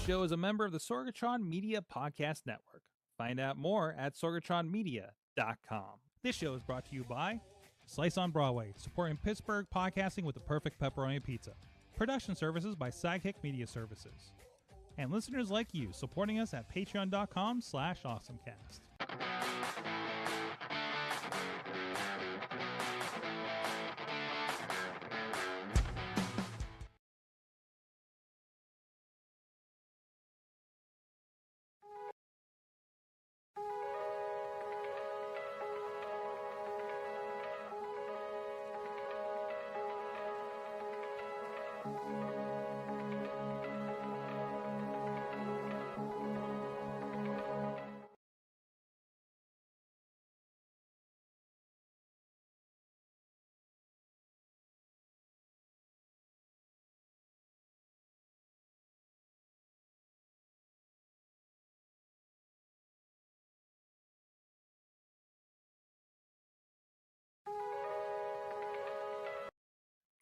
Show is a member of the Sorgatron Media Podcast Network. Find out more at sorgatronmedia.com. This show is brought to you by Slice on Broadway, supporting Pittsburgh podcasting with the perfect pepperoni pizza. Production services by Sidekick Media Services. And listeners like you, supporting us at patreon.com/awesomecast.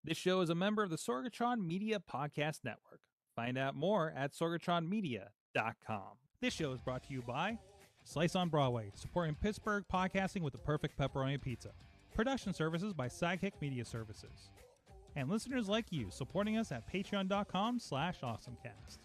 This show is a member of the Sorgatron Media Podcast Network. Find out more at sorgatronmedia.com. This show is brought to you by Slice on Broadway, supporting Pittsburgh podcasting with the perfect pepperoni pizza. Production services by Sidekick Media Services. And listeners like you, supporting us at patreon.com/awesomecast.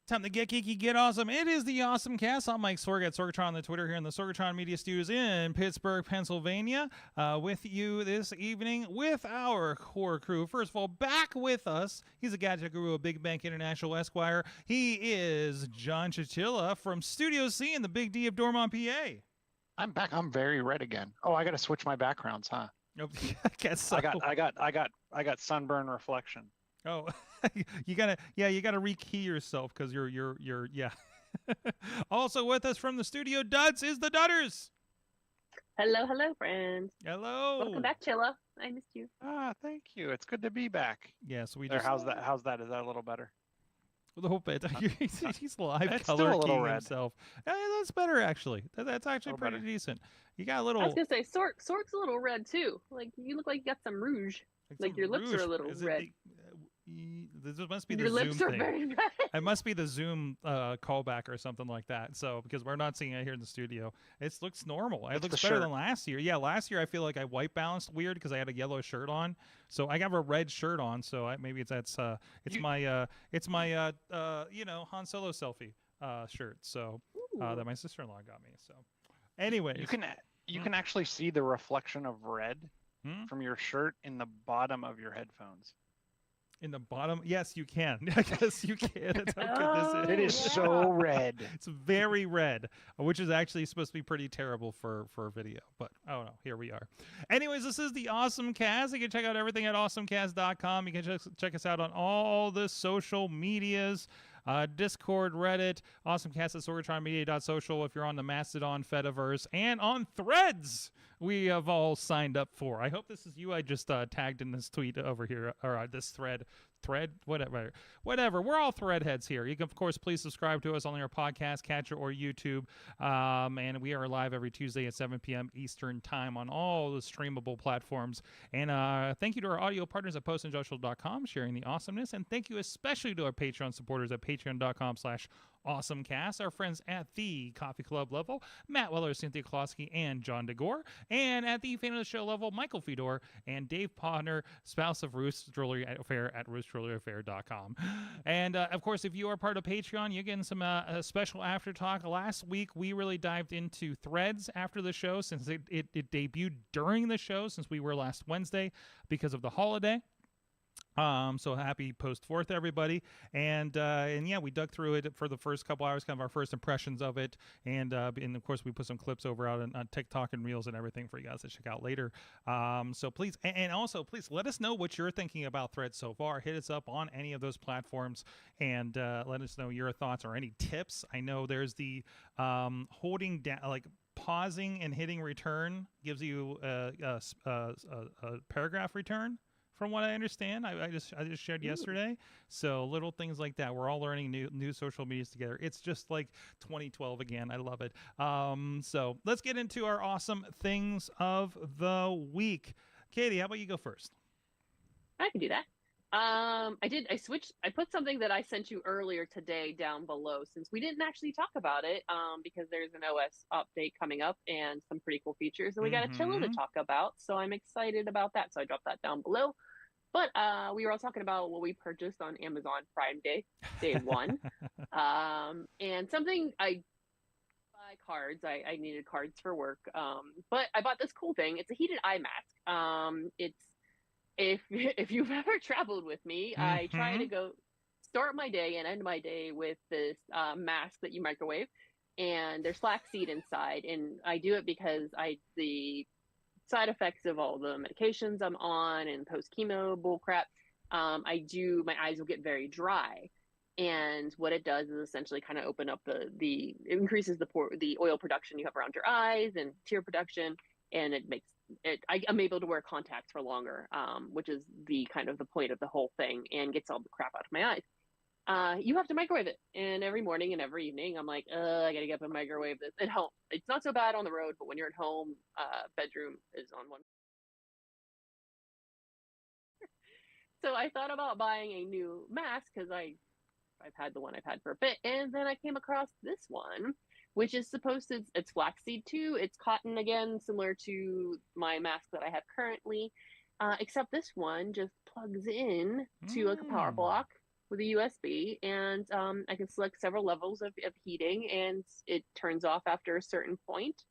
Time to get geeky, get awesome. It is the AwesomeCast. I'm Mike Sorgat, Sorgatron on the Twitter here in the Sorgatron Media Studios in Pittsburgh, Pennsylvania, with you this evening with our core crew. First of all, back with us, he's a gadget guru of Big Bank International Esquire. He is John Chichilla from Studio C in the Big D of Dormont, PA. I'm back. I'm very red again. Oh, I got to switch my backgrounds, huh? I guess so. I got sunburn reflection. Oh, you gotta rekey yourself because you're yeah. Also with us from the studio, Duds is the Dudders. Hello, friends. Hello. Welcome back, Chilla. I missed you. Ah, thank you. It's good to be back. Yes, we there, just. How's that? Is that a little better? A little bit. He's live it's color still a little keying red. Himself. Yeah, that's better actually. That's actually pretty better. decent. You got a little. I was gonna say Sork's a little red too. Like you look like you got some rouge. Like your lips are a little red. This must be your the lips Zoom are thing. very red. It must be the Zoom callback or something like that. So because we're not seeing it here in the studio, it looks normal. It looks better than last year. Yeah, last year I feel like I white balanced weird because I had a yellow shirt on. So I have a red shirt on. So maybe it's my Han Solo selfie. shirt. So Ooh. that my sister-in-law got me. So, anyways, you can actually see the reflection of red Hmm? from your shirt in the bottom of your headphones. In the bottom, yes, you can. I guess you can. That's how good this is. It is so red. It's very red, which is actually supposed to be pretty terrible for video. But oh no, here we are. Anyways, this is the Awesome Cast. You can check out everything at awesomecast.com. You can check us out on all the social medias. Discord, Reddit, AwesomeCast at SorgatronMedia.social if you're on the Mastodon Fediverse, and on Threads we have all signed up for. I hope this is you I just tagged in this tweet over here, or this thread, whatever. We're all thread heads here. You can, of course, please subscribe to us on your podcast catcher or YouTube. And we are live every Tuesday at 7 p.m. Eastern time on all the streamable platforms. And thank you to our audio partners at postandjoshual.com sharing the awesomeness. And thank you especially to our Patreon supporters at patreon.com/AwesomeCast, our friends at the Coffee Club level, Matt Weller, Cynthia Klosky, and John DeGore. And at the Fan of the Show level, Michael Fedor and Dave Podner, spouse of Ruth's Jewelry Affair at RuthsJewelryAffair.com. And, of course, if you are part of Patreon, you're getting some special after talk. Last week, we really dived into Threads after the show since it debuted during the show since we were last Wednesday because of the holiday. So happy post-4th, everybody. And yeah, we dug through it for the first couple hours, kind of our first impressions of it. And of course, we put some clips over out on TikTok and Reels and everything for you guys to check out later. So please, and also please let us know what you're thinking about Threads so far. Hit us up on any of those platforms and let us know your thoughts or any tips. I know there's the holding down, like pausing and hitting return gives you a paragraph return. From what I understand, I just shared yesterday. So little things like that. We're all learning new social medias together. It's just like 2012 again. I love it. So let's get into our awesome things of the week. Katie, how about you go first? I can do that. I put something that I sent you earlier today down below since we didn't actually talk about it because there's an OS update coming up and some pretty cool features and we got a chiller to talk about. So I'm excited about that. So I dropped that down below. But we were all talking about what we purchased on Amazon Prime Day, day one. And something I buy cards. I needed cards for work. But I bought this cool thing. It's a heated eye mask. It's if you've ever traveled with me, I try to go start my day and end my day with this mask that you microwave. And there's flaxseed inside. And I do it because the side effects of all the medications I'm on and post chemo bull crap, my eyes will get very dry. And what it does is essentially kind of open up it increases the oil production you have around your eyes and tear production. And it makes I'm able to wear contacts for longer, which is the kind of the point of the whole thing and gets all the crap out of my eyes. You have to microwave it. And every morning and every evening, I'm like, I gotta get up and microwave this at home. It's not so bad on the road, but when you're at home, bedroom is on one. So I thought about buying a new mask because I've had the one I've had for a bit. And then I came across this one, which is it's flaxseed too. It's cotton again, similar to my mask that I have currently. Except this one just plugs in to like a power block with a USB, and I can select several levels of heating, and it turns off after a certain point.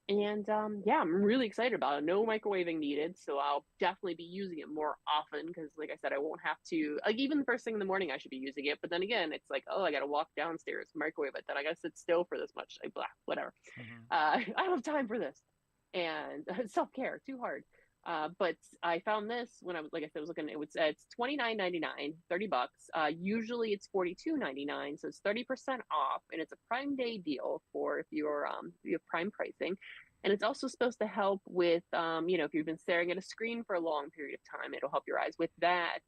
And yeah, I'm really excited about it. No microwaving needed, so I'll definitely be using it more often because, like I said, I won't have to, like, even the first thing in the morning I should be using it. But then again, it's like, I got to walk downstairs, microwave it, then I got to sit still for this much. Like, blah, whatever. I don't have time for this. And self-care, too hard. But I found this when I was, like I said, I was looking. It's $29.99, $30. Usually it's $42.99, so it's 30% off, and it's a Prime Day deal for if you have Prime pricing. And it's also supposed to help with, if you've been staring at a screen for a long period of time, it'll help your eyes with that.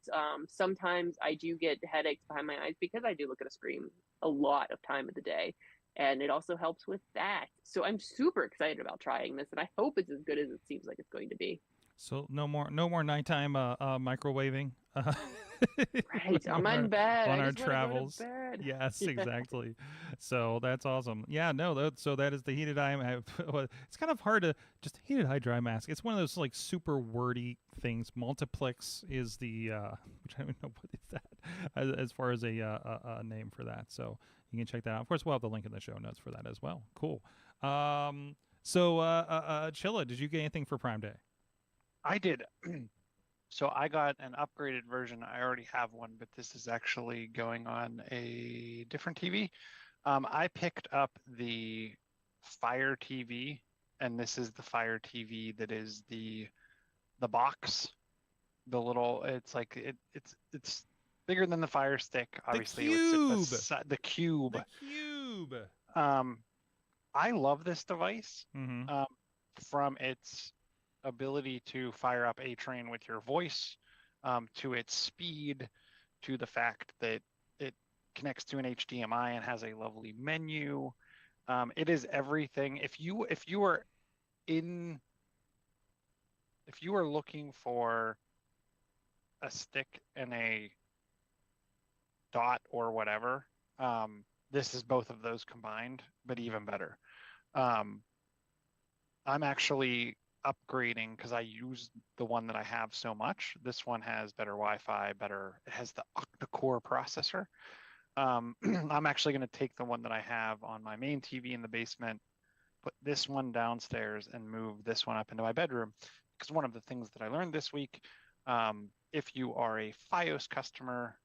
Sometimes I do get headaches behind my eyes because I do look at a screen a lot of time of the day. And it also helps with that. So I'm super excited about trying this, and I hope it's as good as it seems like it's going to be. So no more nighttime microwaving. Right, I'm in bed on our travels. Yes, exactly. So that's awesome. Yeah, no, so that is the heated eye. It's kind of hard to just heated eye dry mask. It's one of those like super wordy things. Multiplex is the which I don't know what is that. as far as a name for that. So you can check that out. Of course, we'll have the link in the show notes for that as well. Cool. Chilla, did you get anything for Prime Day? I did. So I got an upgraded version. I already have one, but this is actually going on a different TV. I picked up the Fire TV, and this is the Fire TV that is the box, the little. It's like it's bigger than the Fire Stick. Obviously, it would sit the cube. The cube. I love this device. Mm-hmm. From its ability to fire up a train with your voice, to its speed, to the fact that it connects to an HDMI and has a lovely menu. It is everything. If you are looking for a stick and a dot or whatever, this is both of those combined, but even better. I'm actually upgrading because I use the one that I have so much. This one has better Wi-Fi, it has the octa-core processor. I'm actually going to take the one that I have on my main TV in the basement, put this one downstairs, and move this one up into my bedroom. Because one of the things that I learned this week, if you are a Fios customer,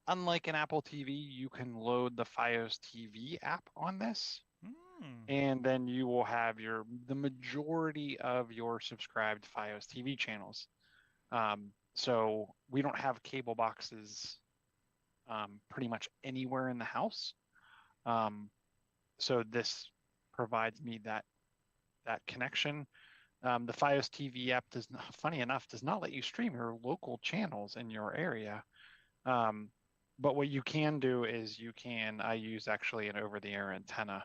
unlike an Apple TV, you can load the Fios TV app on this. And then you will have the majority of your subscribed Fios TV channels. So we don't have cable boxes pretty much anywhere in the house. So this provides me that connection. The Fios TV app funny enough, does not let you stream your local channels in your area. But what you can do is I use actually an over-the-air antenna,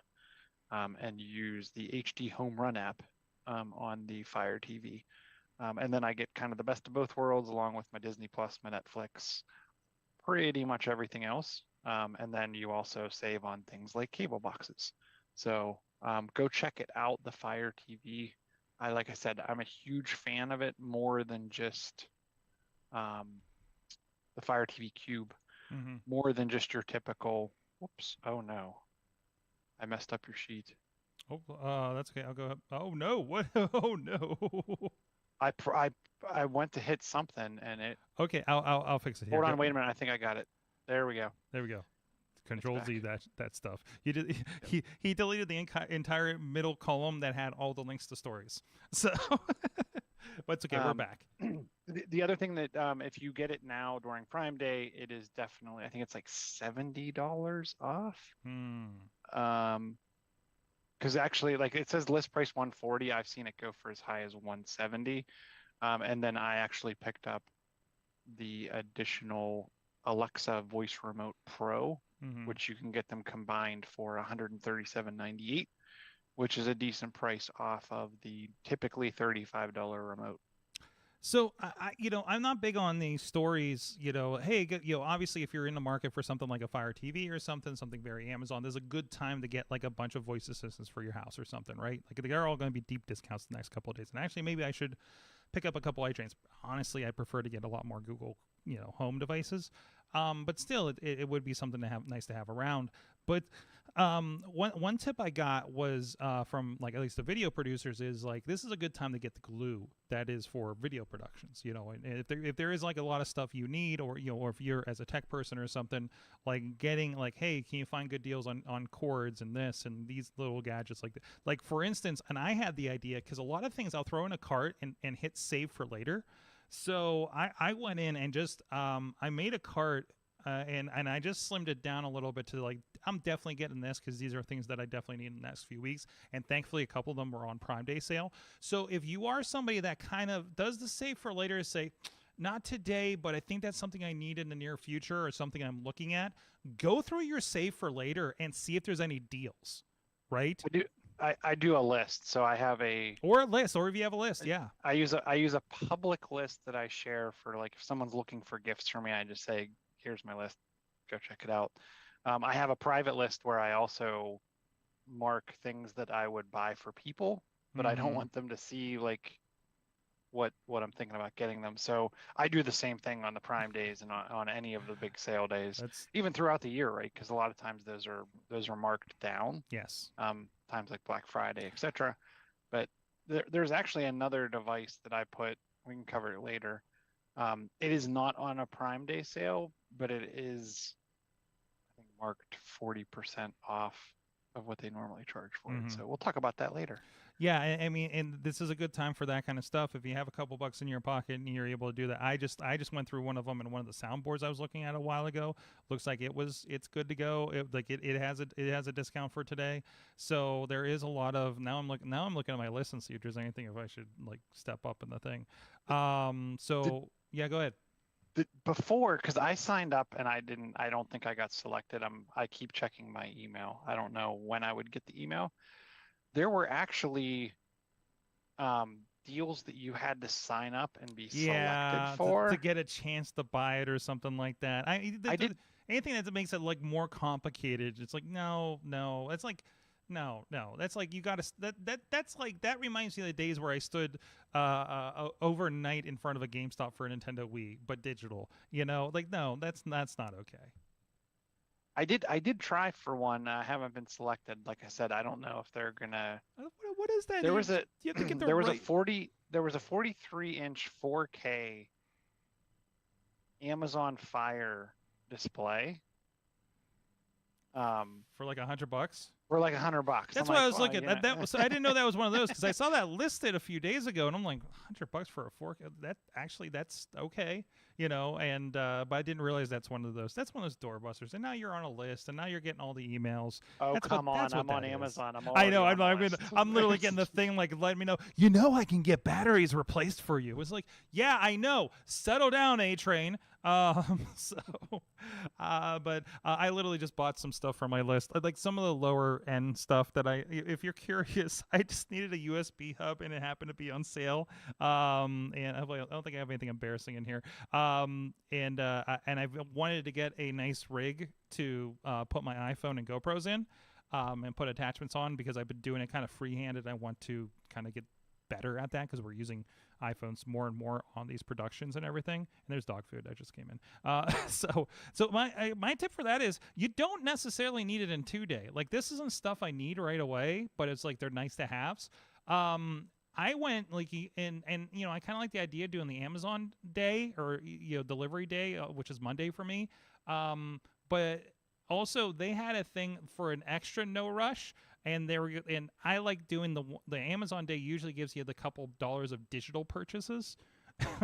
and use the HD Home Run app on the Fire TV. And then I get kind of the best of both worlds, along with my Disney Plus, my Netflix, pretty much everything else. And then you also save on things like cable boxes. So go check it out, the Fire TV. Like I said, I'm a huge fan of it, more than just the Fire TV Cube, more than just your typical, whoops, oh no. I messed up your sheet. Oh, that's okay. I'll go up. Oh no! What? Oh no! I went to hit something and it. Okay, I'll fix it here. Hold on, wait a minute. I think I got it. There we go. There we go. Control Z that stuff. He deleted the entire middle column that had all the links to stories. So, but it's okay. We're back. The other thing that if you get it now during Prime Day, it is definitely, I think it's like $70 off. Because actually, like, it says list price $140. I've seen it go for as high as $170. And then I actually picked up the additional Alexa Voice Remote Pro, which you can get them combined for $137.98, which is a decent price off of the typically $35 remote. So I'm not big on these stories. Hey, obviously, if you're in the market for something like a Fire TV or something very Amazon, there's a good time to get like a bunch of voice assistants for your house or something, right? Like they're all going to be deep discounts the next couple of days. And actually, maybe I should pick up a couple iTrains. Honestly, I prefer to get a lot more Google, home devices. But still, it would be something nice to have around. But one tip I got was from like at least the video producers is like this is a good time to get the glue that is for video productions, and if there is like a lot of stuff you need, or or if you're as a tech person or something, like getting like, hey, can you find good deals on cords and this and these little gadgets like for instance, and I had the idea because a lot of things I'll throw in a cart and hit save for later. So I went in and just I made a cart and I just slimmed it down a little bit to like I'm definitely getting this because these are things that I definitely need in the next few weeks. And thankfully, a couple of them were on Prime Day sale. So if you are somebody that kind of does the save for later, say, not today, but I think that's something I need in the near future or something I'm looking at, go through your save for later and see if there's any deals, right? I do a list, so I have or if you have a list, yeah. I use a public list that I share for like if someone's looking for gifts for me, I just say, here's my list, go check it out. I have a private list where I also mark things that I would buy for people, but I don't want them to see like what I'm thinking about getting them. So I do the same thing on the Prime days and on any of the big sale days, That's even throughout the year, right? Because a lot of times those are marked down. yes. Times like Black Friday, etc. But there's actually another device that I put. We can cover it later. It is not on a Prime Day sale, but it is, I think, marked 40% off of what they normally charge for it. So we'll talk about that later. Yeah, I mean, and this is a good time for that kind of stuff. If you have a couple bucks in your pocket and you're able to do that, I just went through one of them, and one of the soundboards I was looking at a while ago looks like it's good to go. It has a discount for today. So there is a lot of now I'm looking at my list and see if there's anything if I should like step up in the thing. Yeah, go ahead. Before, because I signed up and I don't think I got selected. I keep checking my email. I don't know when I would get the email. There were actually deals that you had to sign up and be selected for to get a chance to buy it or something like that. I did anything that makes it like more complicated. It's like no. It's like no. That's like you got to that's like that reminds me of the days where I stood overnight in front of a GameStop for a Nintendo Wii, but digital. You know, like no, that's not okay. I did try for one. I haven't been selected. Like I said, I don't know if they're gonna. What is that? There was you have to get the there was a 43-inch 4K Amazon Fire display. For like $100. For like $100. That's what I was looking at. That was I didn't know that was one of those because I saw that listed a few days ago, and I'm like, $100 for a 4K. That's okay, you know. And but I didn't realize that's one of those. That's one of those doorbusters. And now you're on a list, and now you're getting all the emails. Oh, that's come on! I'm on Amazon. I know. I'm literally getting the thing like letting me know. You know, I can get batteries replaced for you. It's like, yeah, I know. Settle down, A-Train. But I literally just bought some stuff from my list, like some of the lower end stuff that if you're curious, I just needed a USB hub and it happened to be on sale. And I don't think I have anything embarrassing in here. And I've wanted to get a nice rig to put my iPhone and GoPros in, and put attachments on because I've been doing it kind of freehanded. I want to kind of get better at that because we're using iPhones more and more on these productions and everything. And there's dog food that just came in. So my tip for that is you don't necessarily need it in 2-day. Like this isn't stuff I need right away, but it's like they're nice to haves. I went like and you know I kind of like the idea of doing the Amazon day or delivery day, which is Monday for me. But also they had a thing for an extra no rush. And I like doing the Amazon Day usually gives you the couple dollars of digital purchases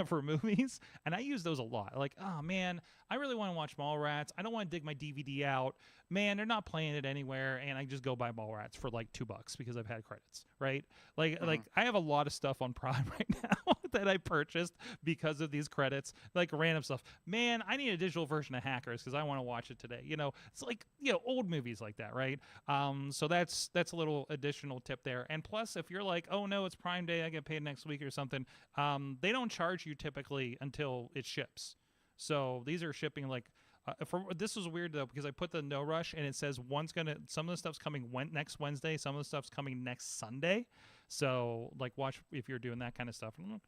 for movies, and I use those a lot. Like, oh man, I really want to watch Mallrats. I don't want to dig my DVD out. Man, they're not playing it anywhere, and I just go buy Mallrats for like $2 because I've had credits, right? Like I have a lot of stuff on Prime right now that I purchased because of these credits, like random stuff. Man, I need a digital version of Hackers because I want to watch it today. You know, it's like old movies like that, right? So that's a little additional tip there. And plus, if you're like, oh no, it's Prime Day, I get paid next week or something, they don't charge you typically until it ships. So these are shipping like. This was weird though because I put the no rush and it says some of the stuff's coming next Wednesday, some of the stuff's coming next Sunday. So like watch if you're doing that kind of stuff. And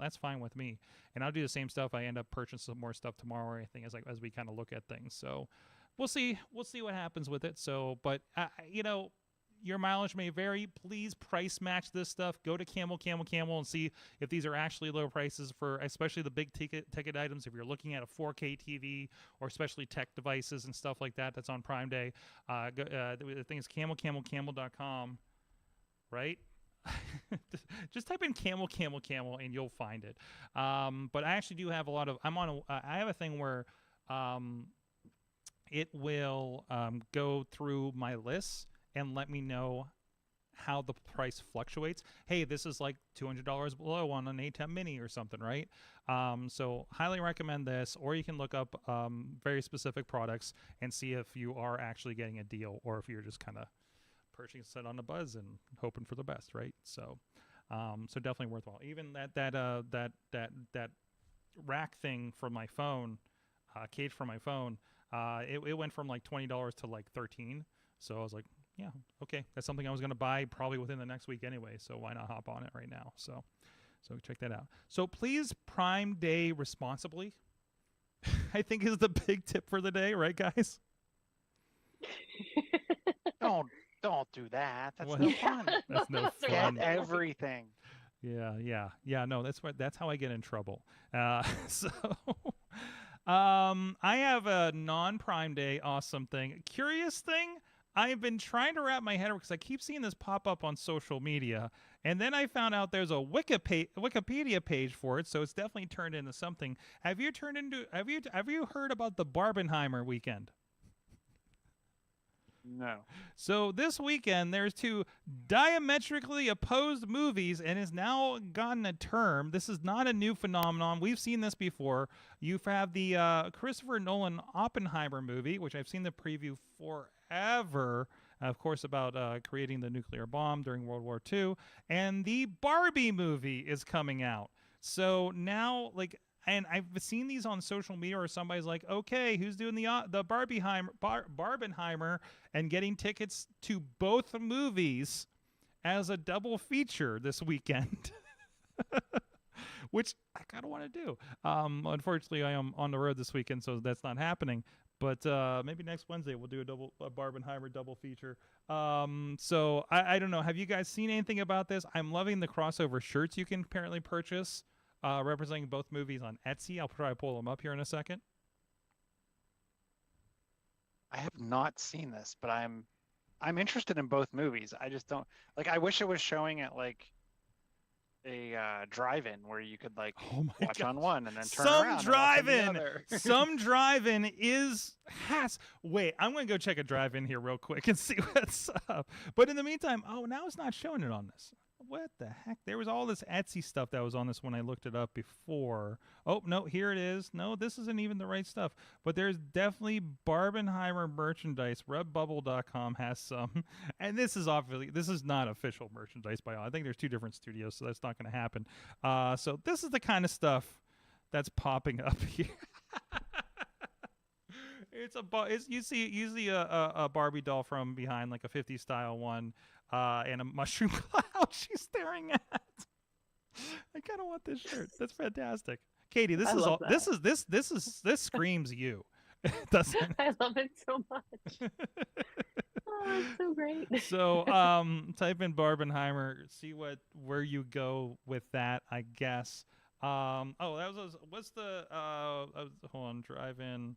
that's fine with me. And I'll do the same stuff. I end up purchasing some more stuff tomorrow or anything as we kind of look at things. So we'll see what happens with it. So but your mileage may vary. Please price match this stuff. Go to Camel, and see if these are actually low prices for especially the big ticket items. If you're looking at a 4K TV or especially tech devices and stuff like that, that's on Prime Day. The thing is camel.com, right? Just type in camel, and you'll find it. But I actually do have a lot of. I have a thing where it will go through my lists and let me know how the price fluctuates. Hey, this is like $200 below on an A10 Mini or something, right? So highly recommend this, or you can look up very specific products and see if you are actually getting a deal or if you're just kind of purchasing it on a buzz and hoping for the best, right? So definitely worthwhile. Even that rack thing for my phone, cage for my phone, it went from like $20 to like $13. So I was like, yeah, okay, that's something I was going to buy probably within the next week anyway, so why not hop on it right now? So So check that out. So please Prime Day responsibly. I think is the big tip for the day, right, guys? Don't do that. That's What? no fun. That's no That's Get fun. everything. Yeah. No, that's how I get in trouble. So, I have a non-Prime Day awesome thing. Curious thing. I've been trying to wrap my head around because I keep seeing this pop up on social media, and then I found out there's a Wikipedia page for it, so it's definitely turned into something. Have you heard about the Barbenheimer weekend? No. So this weekend, there's two diametrically opposed movies, and has now gotten a term. This is not a new phenomenon. We've seen this before. You have the Christopher Nolan Oppenheimer movie, which I've seen the preview forever, of course, about creating the nuclear bomb during World War II. And the Barbie movie is coming out. So now, like, and I've seen these on social media, or somebody's like, "Okay, who's doing the Barbenheimer and getting tickets to both movies as a double feature this weekend?" Which I kind of want to do. Unfortunately, I am on the road this weekend, so that's not happening. But maybe next Wednesday we'll do a Barbenheimer double feature. So I don't know. Have you guys seen anything about this? I'm loving the crossover shirts you can apparently purchase. Representing both movies on Etsy. I'll try to pull them up here in a second. I have not seen this, but I'm interested in both movies. I just don't like. I wish it was showing at like a drive-in where you could like watch on one and then turn around. Some drive-in has. Wait, I'm going to go check a drive-in here real quick and see what's up. But in the meantime, now it's not showing it on this. What the heck? There was all this Etsy stuff that was on this when I looked it up before. Oh, no, here it is. No, this isn't even the right stuff. But there's definitely Barbenheimer merchandise. Redbubble.com has some. And this is not official merchandise by all. I think there's two different studios, so that's not going to happen. So this is the kind of stuff that's popping up here. You see a Barbie doll from behind, like a 50s style one. And a mushroom cloud she's staring at. I kind of want this shirt. That's fantastic. Katie, this screams you. Doesn't I love it so much. Oh, it's so great. So, type in Barbenheimer, see where you go with that, I guess. What's the hold on, drive-in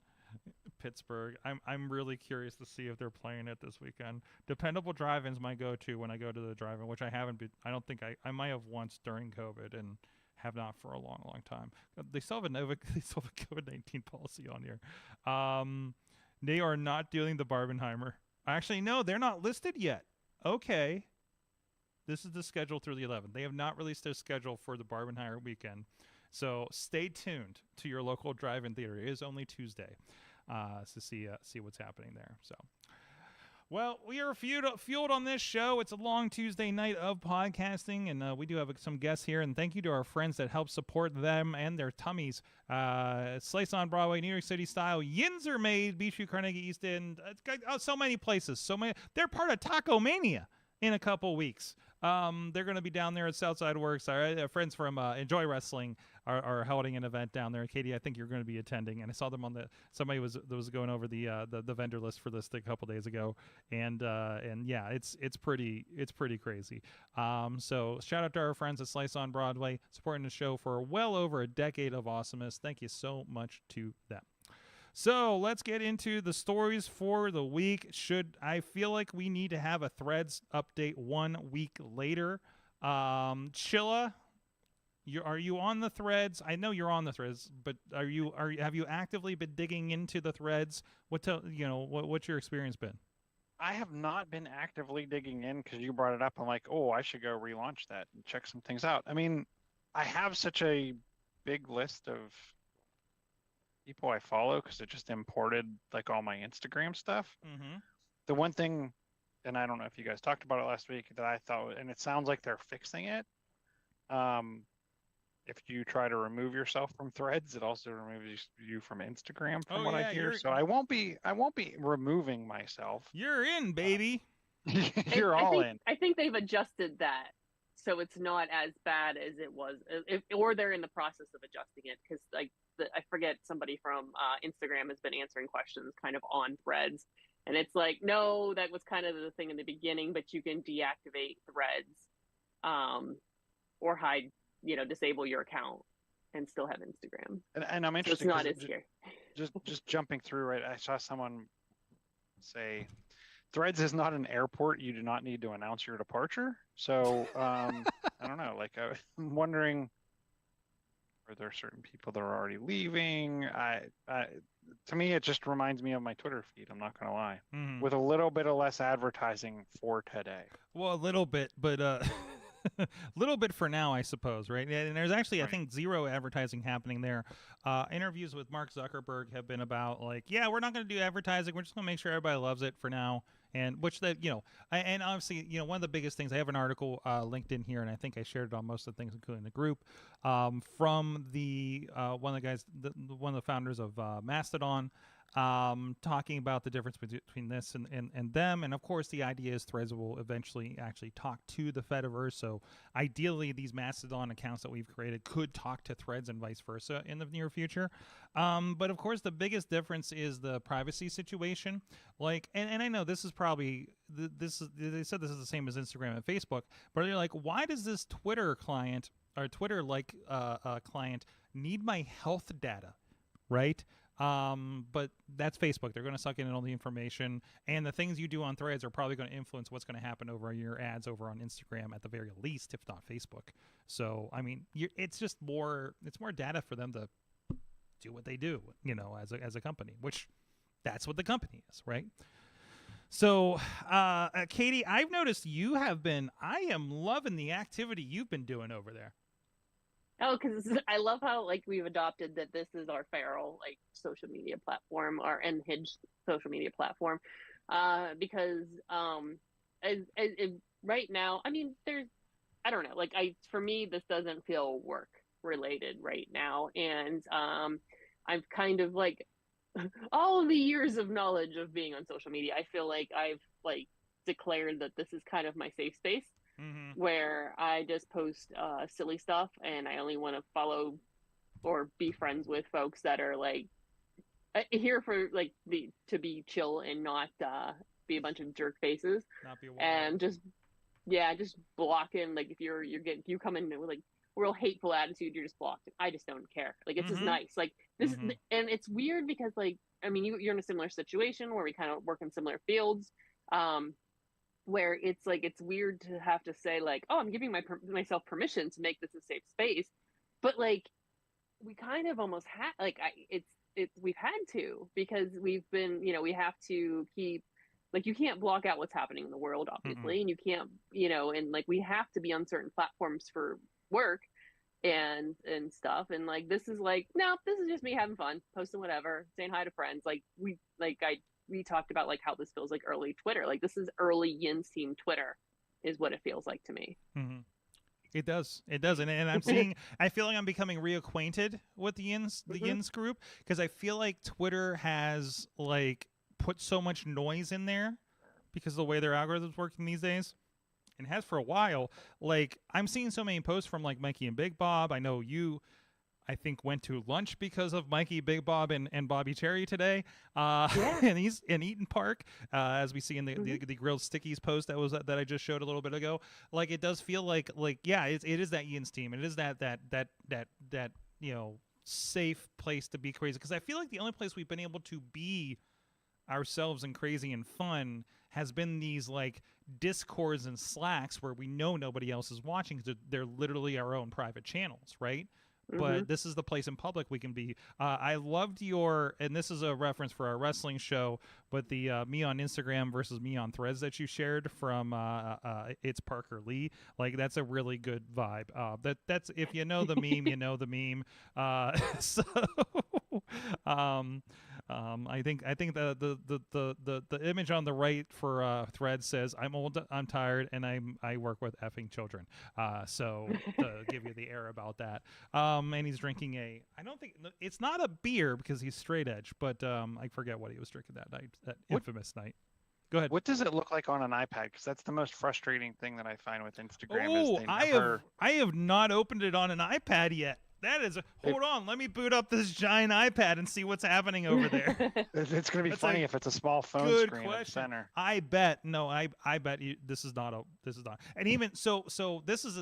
Pittsburgh. I'm really curious to see if they're playing it this weekend. Dependable Drive-In's my go-to when I go to the drive-in, which I haven't been. I don't think I might have once during COVID and have not for a long, long time. They still have a COVID-19 policy on here. They are not doing the Barbenheimer. Actually, no, they're not listed yet. Okay. This is the schedule through the 11th. They have not released their schedule for the Barbenheimer weekend. So stay tuned to your local drive-in theater. It is only Tuesday. To see what's happening there. So, well, we are fueled on this show. It's a long Tuesday night of podcasting, and we do have some guests here. And thank you to our friends that help support them and their tummies. Slice on Broadway, New York City style, Yinzer Made, Beachview, Carnegie, East End. So many places. They're part of Taco Mania in a couple weeks. They're going to be down there at Southside Works. Our friends from Enjoy Wrestling are holding an event down there. Katie, I think you're going to be attending, and I saw them on somebody was going over the vendor list for this a couple days ago, and yeah, it's pretty crazy. So shout out to our friends at Slice on Broadway, supporting the show for well over a decade of awesomeness. Thank you so much to them. So let's get into the stories for the week. I feel like we need to have a Threads update 1 week later. Chilla, are you on the Threads? I know you're on the Threads, but have you actively been digging into the Threads? What's your experience been? I have not been actively digging in because you brought it up. I'm like, oh, I should go relaunch that and check some things out. I mean, I have such a big list of people I follow because it just imported like all my Instagram stuff. Mm-hmm. The one thing, and I don't know if you guys talked about it last week, that I thought, and it sounds like they're fixing it. If you try to remove yourself from Threads, it also removes you from Instagram, from what I hear. So I won't be removing myself. You're in, baby. You're all in. I think they've adjusted that so it's not as bad as it was, or they're in the process of adjusting it, because like I forget, somebody from Instagram has been answering questions kind of on Threads, and it's like, no, that was kind of the thing in the beginning, but you can deactivate Threads, or hide, disable your account and still have Instagram. And I'm So it's interested not 'cause as scary. just jumping through, right? I saw someone say Threads is not an airport. You do not need to announce your departure. So I don't know. Like I'm wondering, are there certain people that are already leaving? To me, it just reminds me of my Twitter feed. I'm not gonna lie, with a little bit of less advertising for today. Well, a little bit, but a little bit for now, I suppose, right? And there's actually, I think, zero advertising happening there. Interviews with Mark Zuckerberg have been about like, yeah, we're not going to do advertising. We're just going to make sure everybody loves it for now. And which that, and obviously, one of the biggest things, I have an article linked in here, and I think I shared it on most of the things, including the group, from the one of the guys, one of the founders of Mastodon, talking about the difference between this and them. And of course, the idea is Threads will eventually actually talk to the Fediverse. So ideally, these Mastodon accounts that we've created could talk to Threads and vice versa in the near future. But of course, the biggest difference is the privacy situation. Like, and I know this is probably, they said this is the same as Instagram and Facebook, but they're like, why does this Twitter client or Twitter-like client need my health data, right? But that's Facebook. They're going to suck in all the information, and the things you do on Threads are probably going to influence what's going to happen over your ads over on Instagram at the very least, if not Facebook. So, I mean, it's just more data for them to do what they do, as a company, which that's what the company is, right? So, Katie, I've noticed I am loving the activity you've been doing over there. Oh, because I love how like we've adopted that this is our feral like social media platform, our unhinged social media platform, because right now, I mean, I don't know, like for me this doesn't feel work related right now, and I've kind of like all of the years of knowledge of being on social media, I feel like I've like declared that this is kind of my safe space. Where I just post silly stuff, and I only want to follow or be friends with folks that are like here for like to be chill and not be a bunch of jerk faces, not be a and just blocking. Like if you come in with like real hateful attitude, you're just blocked. I just don't care. Like it's just nice. Like this, and it's weird because like I mean you're in a similar situation where we kind of work in similar fields. Where it's like it's weird to have to say like, oh, I'm giving myself permission to make this a safe space, but like we kind of almost had like we've had to, because we've been we have to keep, like, you can't block out what's happening in the world, obviously, and you can't and like we have to be on certain platforms for work and stuff, and like this is like, no, this is just me having fun, posting whatever, saying hi to friends. Like we talked about like how this feels like early Twitter. Like this is early Yin's team Twitter is what it feels like to me. It does. And I'm I feel like I'm becoming reacquainted with the Yins group, because I feel like Twitter has like put so much noise in there because of the way their algorithm's working these days, and has for a while. Like I'm seeing so many posts from like Mikey and Big Bob. I know you, I think, went to lunch because of Mikey, Big Bob, and Bobby Cherry today. And he's in Eaton Park, as we see in the grilled stickies post that I just showed a little bit ago. Like it does feel like yeah, it is that Ian's team. It is that safe place to be crazy, because I feel like the only place we've been able to be ourselves and crazy and fun has been these like Discords and Slacks where we know nobody else is watching because they're literally our own private channels, right? But this is the place in public we can be. I loved and this is a reference for our wrestling show, but the me on Instagram versus me on Threads that you shared from It's Parker Lee. Like that's a really good vibe. That's if you know the meme, you know the meme. So I think the image on the right for Threads says, "I'm old, I'm tired, and I work with effing children." So to give you the air about that. And he's drinking I don't think it's not a beer because he's straight edge, but I forget what he was drinking that night, that infamous night. Go ahead. What does it look like on an iPad? Because that's the most frustrating thing that I find with Instagram. Oh, is they never... I have not opened it on an iPad yet. That is hold on. Let me boot up this giant iPad and see what's happening over there. It's going to be funny if it's a small phone good screen question. at the center. I bet. No, I bet you this is not. And even so this is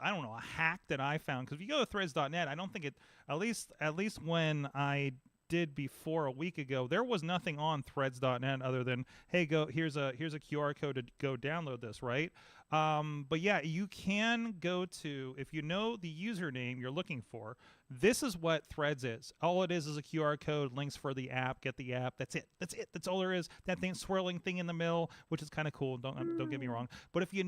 I don't know, a hack that I found, because if you go to threads.net, I don't think it, at least when I did before a week ago, there was nothing on threads.net other than, hey, go here's a QR code to go download this, right? But yeah, you can go to, if you know the username you're looking for, this is what Threads is. All it is a QR code, links for the app, get the app. That's it. That's all there is. That thing, swirling thing in the middle, which is kind of cool. Don't get me wrong. But if you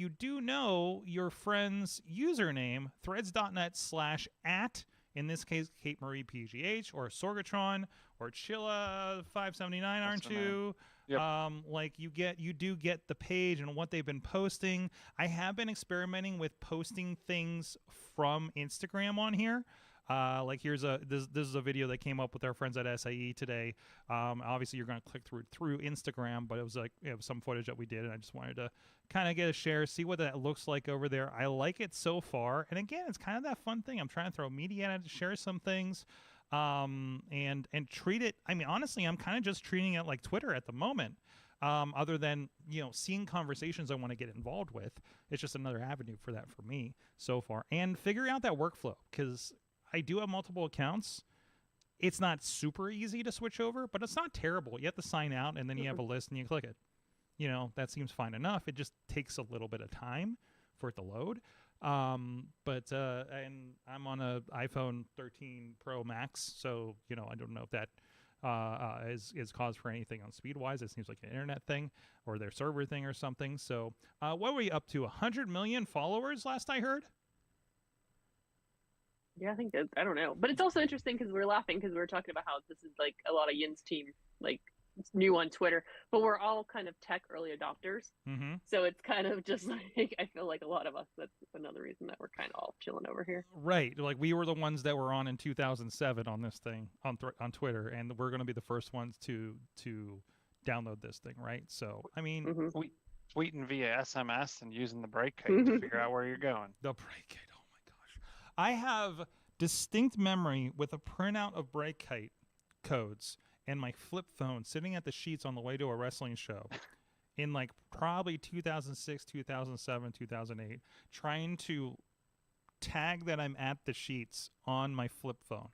do know your friend's username, threads.net/@ in this case, Kate Marie PGH or Sorgatron or Chilla 579, aren't you? Yep. Like you do get the page and what they've been posting. I have been experimenting with posting things from Instagram on here. Like this is a video that came up with our friends at SIE today. Obviously you're going to click through Instagram, but it was like, some footage that we did, and I just wanted to kind of get a share, see what that looks like over there. I like it so far, and again, it's kind of that fun thing. I'm trying to throw media at it, to share some things, and treat it. I mean, honestly, I'm kind of just treating it like Twitter at the moment. Other than, seeing conversations I want to get involved with. It's just another avenue for that for me so far, and figuring out that workflow, because I do have multiple accounts. It's not super easy to switch over, but it's not terrible. You have to sign out, and then you have a list, and you click it. That seems fine enough. It just takes a little bit of time for it to load. But and I'm on a iPhone 13 Pro Max, so I don't know if that is cause for anything on speed wise. It seems like an internet thing or their server thing or something. So what were we up to? 100 million followers last I heard. Yeah, I think that, I don't know. But it's also interesting because we're laughing because we're talking about how this is like a lot of Yin's team, like new on Twitter, but we're all kind of tech early adopters. Mm-hmm. So it's kind of just like, I feel like a lot of us, that's another reason that we're kind of all chilling over here. Right. Like we were the ones that were on in 2007 on this thing on Twitter, and we're going to be the first ones to download this thing, right? So, I mean, tweeting via SMS and using the break code to figure out where you're going. The break kite. Oh my gosh. I have distinct memory with a printout of break kite codes and my flip phone sitting at the sheets on the way to a wrestling show in like probably 2006, 2007, 2008, trying to tag that I'm at the sheets on my flip phone.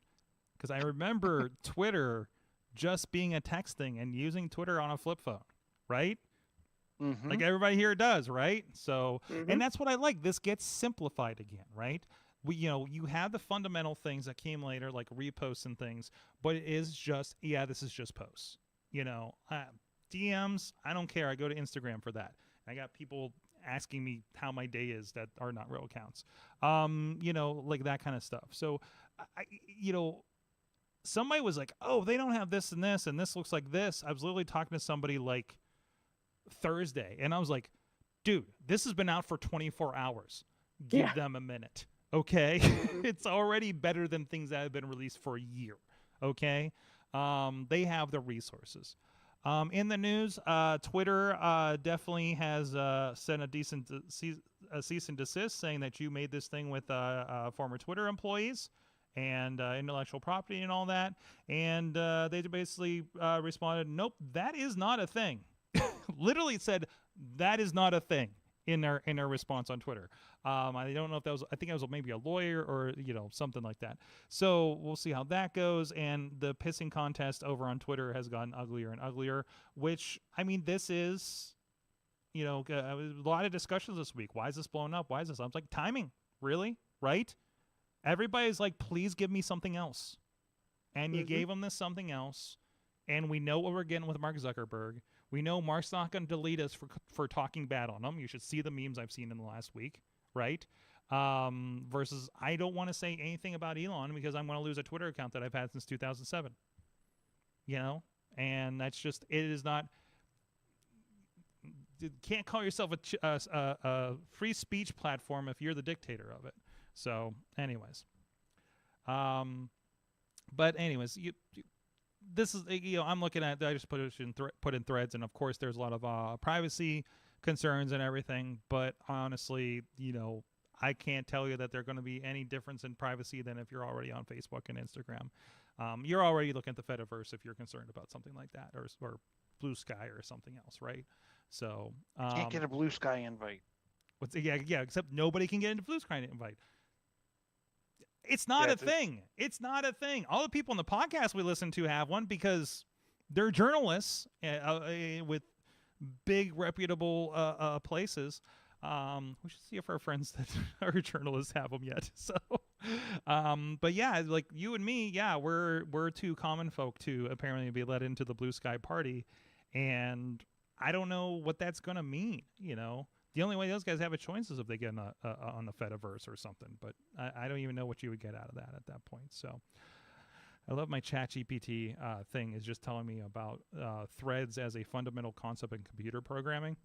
Because I remember Twitter just being a text thing and using Twitter on a flip phone, right? Mm-hmm. Like everybody here does, right? So, and that's what I like. This gets simplified again, right? You have the fundamental things that came later, like reposts and things, but it is just, this is just posts. DMs, I don't care. I go to Instagram for that. I got people asking me how my day is that are not real accounts. Like that kind of stuff. So, somebody was like, oh, they don't have this, and this looks like this. I was literally talking to somebody like Thursday, and I was like, dude, this has been out for 24 hours. Give them a minute. Okay. It's already better than things that have been released for a year. Okay. They have the resources. In the news, Twitter definitely has sent a cease and desist saying that you made this thing with former Twitter employees and intellectual property and all that. And they basically responded, nope, that is not a thing. Literally said, that is not a thing. In their response on Twitter. I don't know if that was, I think it was maybe a lawyer or, something like that. So we'll see how that goes. And the pissing contest over on Twitter has gotten uglier and uglier, which, I mean, this is, a lot of discussions this week. Why is this blowing up? Why is this? I was like, timing, really? Right? Everybody's like, please give me something else. And you gave them this something else. And we know what we're getting with Mark Zuckerberg. We know Mark's not going to delete us for talking bad on him. You should see the memes I've seen in the last week, right? Versus I don't want to say anything about Elon because I'm going to lose a Twitter account that I've had since 2007. And that's just, it is not, you can't call yourself a free speech platform if you're the dictator of it. So anyways. But anyways, this is, I'm looking at, I just put in Threads, and of course there's a lot of privacy concerns and everything, but honestly, I can't tell you that there's going to be any difference in privacy than if you're already on Facebook and Instagram. You're already looking at the Fediverse if you're concerned about something like that, or Blue Sky or something else, right? So can't get a Blue Sky invite. Yeah, except nobody can get into Blue Sky invite. It's not a thing. It's not a thing. All the people in the podcast we listen to have one because they're journalists with big reputable places. We should see if our friends that are journalists have them yet. So, but yeah, like you and me, yeah, we're two common folk to apparently be let into the Blue Sky party, and I don't know what that's gonna mean. The only way those guys have a choice is if they get on the Fediverse or something. But I don't even know what you would get out of that at that point. So I love my ChatGPT thing is just telling me about threads as a fundamental concept in computer programming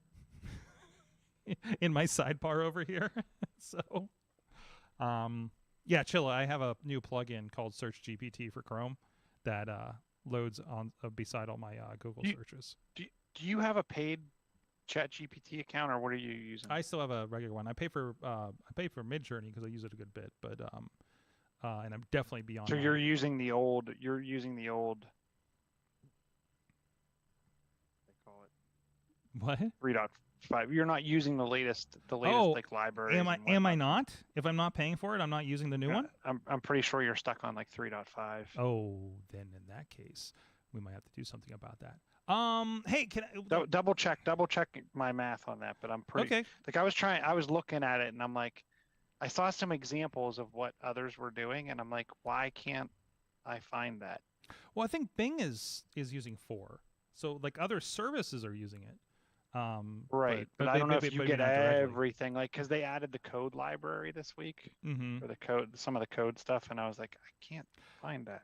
in my sidebar over here. So, yeah, Chilla, I have a new plugin called Search GPT for Chrome that loads on beside all my Google searches. Do you have a paid ChatGPT account, or what are you using? I still have a regular one. I pay for Midjourney because I use it a good bit, but and I'm definitely beyond. So you're using the old. You're using the old. They call it what? 3.5. You're not using the latest like library. Am I not? If I'm not paying for it, I'm not using the new one. I'm pretty sure you're stuck on like 3.5. Oh, then in that case, we might have to do something about that. Hey, can I double check my math on that? But I'm pretty okay. Like I was looking at it and I'm like, I saw some examples of what others were doing, and I'm like, why can't I find that? Well, I think Bing is using 4, so like other services are using it. Right, but I don't know if you get everything, like, because they added the code library this week for some of the code stuff, and I was like, I can't find that.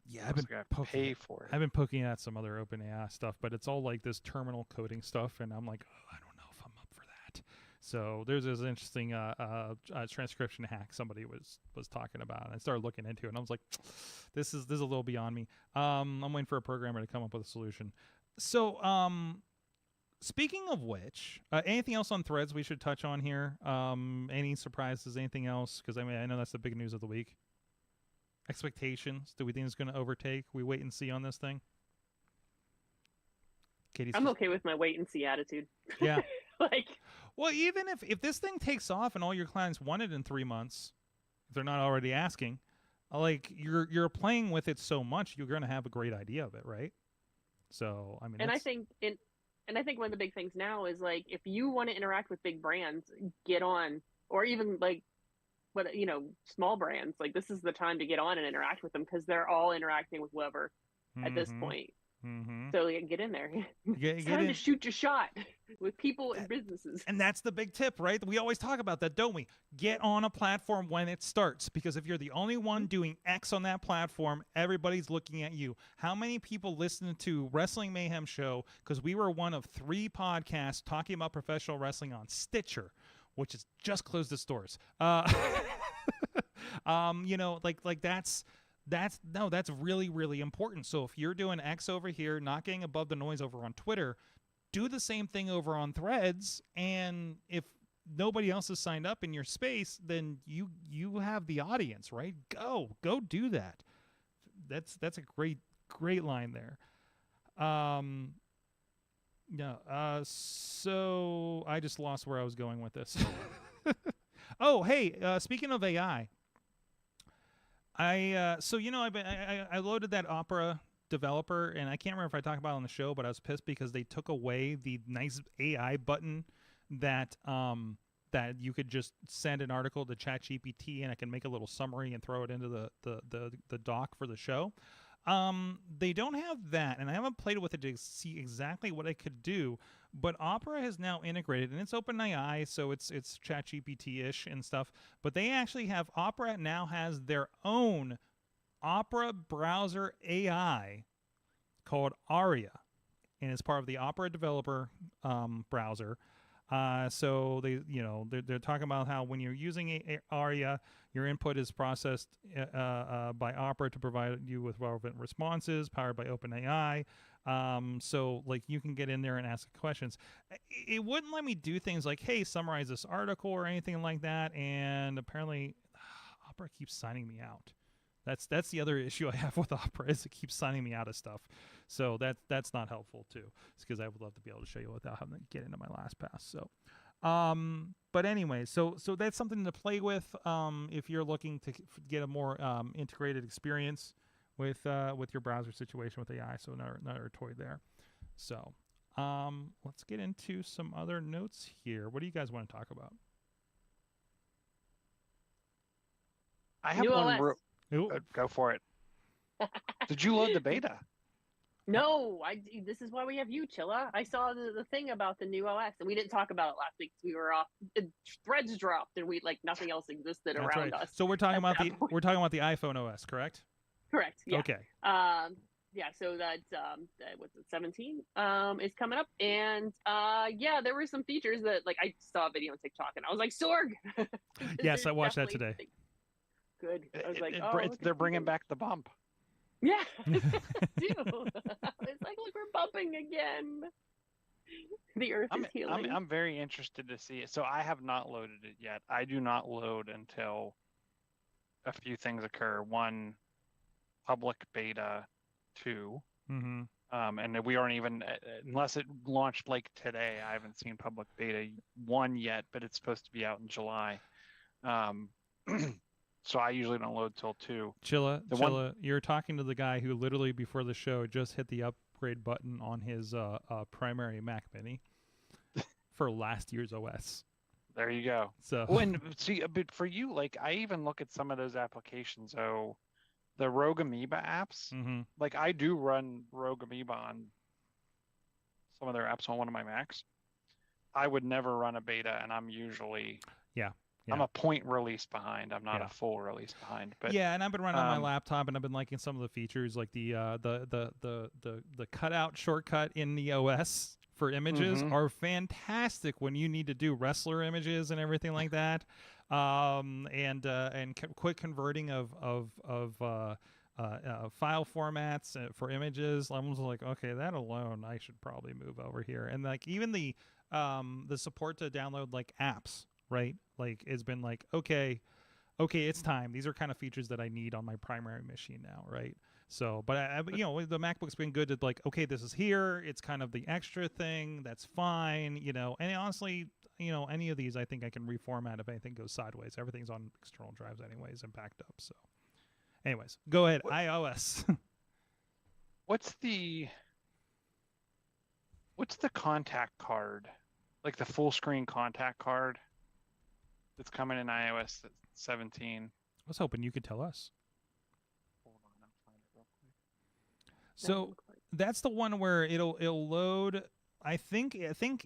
Yeah, I've been pay for it. I've been poking at some other OpenAI stuff, but it's all like this terminal coding stuff, and I'm like, oh, I don't know if I'm up for that. So there's this interesting transcription hack somebody was talking about, and I started looking into it, and I was like, this is a little beyond me. I'm waiting for a programmer to come up with a solution. So speaking of which, anything else on Threads we should touch on here? Any surprises? Anything else? Because I know that's the big news of the week. Expectations? Do we think it's going to overtake? We wait and see on this thing? Katie's I'm okay with my wait and see attitude. Yeah. Well, even if this thing takes off and all your clients want it in 3 months, if they're not already asking, like you're playing with it so much, you're going to have a great idea of it, right? So I mean, I think one of the big things now is like if you want to interact with big brands, get on, or even like. But small brands, like this is the time to get on and interact with them because they're all interacting with whoever at this point. So get in there. It's time to shoot your shot with people and businesses. And that's the big tip, right? We always talk about that, don't we? Get on a platform when it starts, because if you're the only one doing X on that platform, everybody's looking at you. How many people listen to Wrestling Mayhem Show because we were one of 3 podcasts talking about professional wrestling on Stitcher, which has just closed its doors. That's really, really important. So if you're doing X over here, not getting above the noise over on Twitter, do the same thing over on Threads. And if nobody else has signed up in your space, then you have the audience, right? Go do that. That's a great line there. Yeah. So I just lost where I was going with this. Oh, hey. Speaking of AI, I loaded that Opera developer, and I can't remember if I talked about it on the show, but I was pissed because they took away the nice AI button that you could just send an article to ChatGPT, and I can make a little summary and throw it into the doc for the show. They don't have that, and I haven't played with it to see exactly what I could do, but Opera has now integrated, and it's OpenAI, so it's ChatGPT-ish and stuff, but they actually have, Opera now has their own Opera browser AI called Aria, and it's part of the Opera developer browser. So they're talking about how when you're using ARIA, your input is processed by Opera to provide you with relevant responses, powered by OpenAI. So like you can get in there and ask questions. It wouldn't let me do things like, hey, summarize this article or anything like that. And apparently, Opera keeps signing me out. That's the other issue I have with Opera is it keeps signing me out of stuff. So that's not helpful too. It's because I would love to be able to show you without having to get into my LastPass. So, but anyway, so that's something to play with if you're looking to get a more integrated experience with your browser situation with AI. So another toy there. So let's get into some other notes here. What do you guys want to talk about? I have New one. OS. Go for it. Did you load the beta? No, this is why we have you, Chilla. I saw the thing about the new OS, and we didn't talk about it last week because we were off. Threads dropped, and we nothing else existed That's around right. us. So we're talking about the iPhone OS, correct? Correct. Yeah. Okay. Yeah. So that's what's it, 17 is coming up, and yeah, there were some features that I saw a video on TikTok, and I was like, Sorg. Yes, I watched that today. Good. I was like, they're bringing back the bump. Yeah, dude. It's like, look, we're bumping again. The Earth is healing. I'm very interested to see it. So I have not loaded it yet. I do not load until a few things occur. One, public beta. 2. Mm-hmm. And we aren't even, unless it launched today, I haven't seen public beta 1 yet, but it's supposed to be out in July. So I usually don't load till 2. Chilla, you're talking to the guy who literally before the show just hit the upgrade button on his primary Mac Mini for last year's OS. There you go. So see, but for you, I even look at some of those applications. So the Rogue Amoeba apps, mm-hmm. I do run Rogue Amoeba on some of their apps on one of my Macs. I would never run a beta, and I'm usually I'm a point release behind. I'm not a full release behind. But yeah, and I've been running on my laptop, and I've been liking some of the features, like the cutout shortcut in the OS for images are fantastic when you need to do wrestler images and everything like that, and quick converting of file formats for images. I was like, okay, that alone, I should probably move over here. And even the support to download apps. Right, it's been okay, it's time. These are kind of features that I need on my primary machine now, right? So, but the MacBook's been good at okay, this is here. It's kind of the extra thing. That's fine, And honestly, any of these, I think I can reformat if anything goes sideways. Everything's on external drives anyways and backed up. So, anyways, go ahead. iOS. What's the contact card? The full screen contact card? It's coming in iOS 17. I was hoping you could tell us. Hold on, I'll find it real quick. So that's the one where it'll load. I think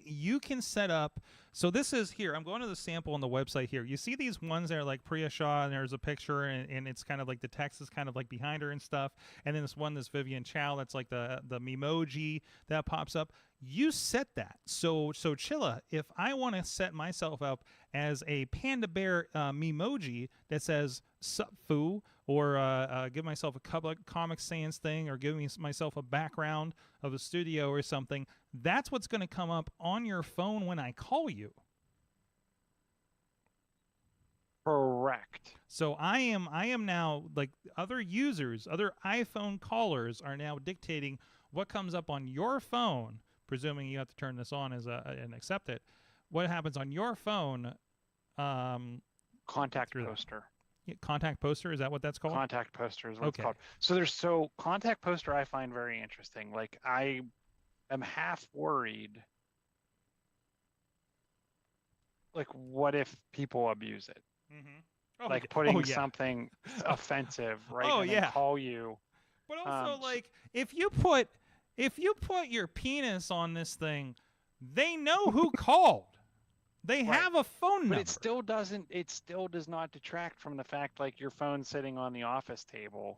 you can set up. So this is here. I'm going to the sample on the website here. You see these ones that are Priya Shah, and there's a picture, and it's kind of the text is kind of behind her and stuff. And then this Vivian Chow, that's the memoji that pops up. You set that. So Chilla, if I want to set myself up as a panda bear memoji that says "sup foo," or give myself a Comic Sans thing, or give myself a background of a studio or something, that's what's going to come up on your phone when I call you. Correct. So I am now, other users, other iPhone callers are now dictating what comes up on your phone, presuming you have to turn this on and accept it. What happens on your phone? Contact poster. Contact poster, is that what that's called? Contact poster is what it's called. So contact poster I find very interesting. I am half worried. What if people abuse it? Mm-hmm. Putting something offensive, right? Oh, and then call you. But also, if you put your penis on this thing, they know who called. They have a phone number. But it still does not detract from the fact your phone's sitting on the office table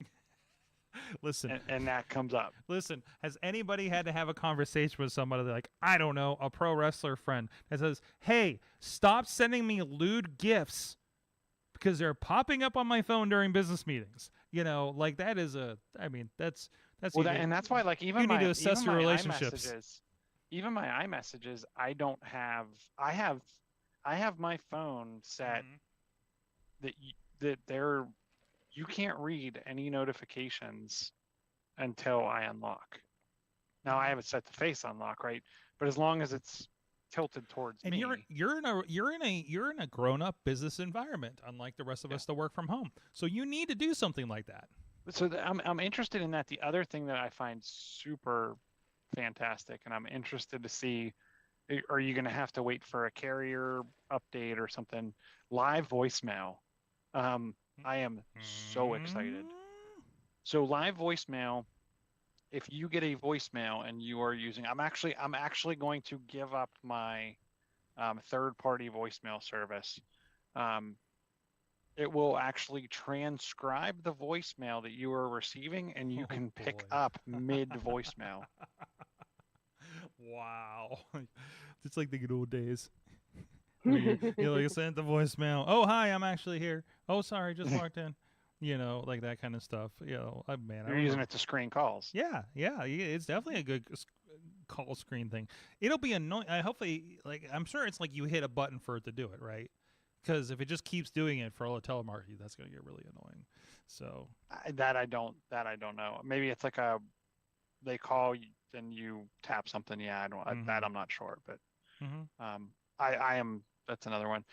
Listen, and that comes up. listen. Has anybody had to have a conversation with somebody like, I don't know, a pro wrestler friend that says, "Hey, stop sending me lewd gifts because they're popping up on my phone during business meetings." You know, like that is a. I mean, that's Well, and that's why, like, you even need to my assess even your my relationships. iMessages, even my iMessages, I don't have. I have my phone set Mhm. that you can't read any notifications until I unlock. Now I have it set to face unlock, right? But as long as it's tilted towards And me, you're in a grown up business environment, unlike the rest of yeah. us that work from home. So you need to do something like that. So I'm interested in that. The other thing that I find super fantastic, and I'm interested to see, are you going to have to wait for a carrier update or something? Live voicemail. I am so excited. So live voicemail. If you get a voicemail and you are using, I'm actually going to give up my third-party voicemail service. It will actually transcribe the voicemail that you are receiving, and you can pick up mid voicemail. Wow. It's like the good old days. You like send the voicemail. Oh, hi, I'm actually here. Oh, sorry, just walked in. You know, like that kind of stuff. You know, man, You're using it to screen calls. Yeah, it's definitely a good call screen thing. It'll be annoying. Hopefully, like I'm sure it's like you hit a button for it to do it, right? Because if it just keeps doing it for all the telemarketing, that's going to get really annoying. So That I don't know. Maybe it's like they call you and you tap something. Yeah, I don't that I'm not sure, but I am. That's another one.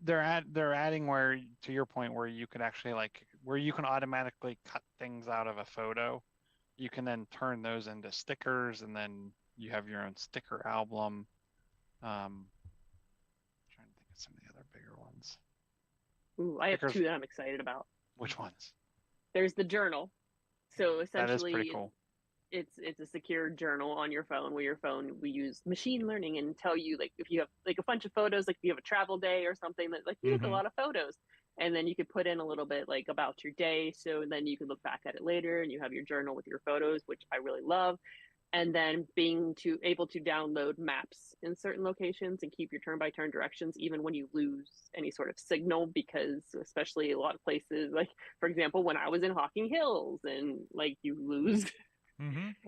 They're adding where, to your point, where you could actually where you can automatically cut things out of a photo. You can then turn those into stickers, and then you have your own sticker album. Trying to think of some of the other bigger ones. Ooh, I have two that I'm excited about. Which ones? There's the journal. So essentially, that is pretty cool. It's a secure journal on your phone, where your phone, we use machine learning and tell you, like, if you have like a bunch of photos, like if you have a travel day or something that like you have a lot of photos, and then you could put in a little bit like about your day, so then you can look back at it later and you have your journal with your photos, which I really love. And then being able to download maps in certain locations and keep your turn-by-turn directions even when you lose any sort of signal, because especially a lot of places, like for example when I was in Hocking Hills, and like you lose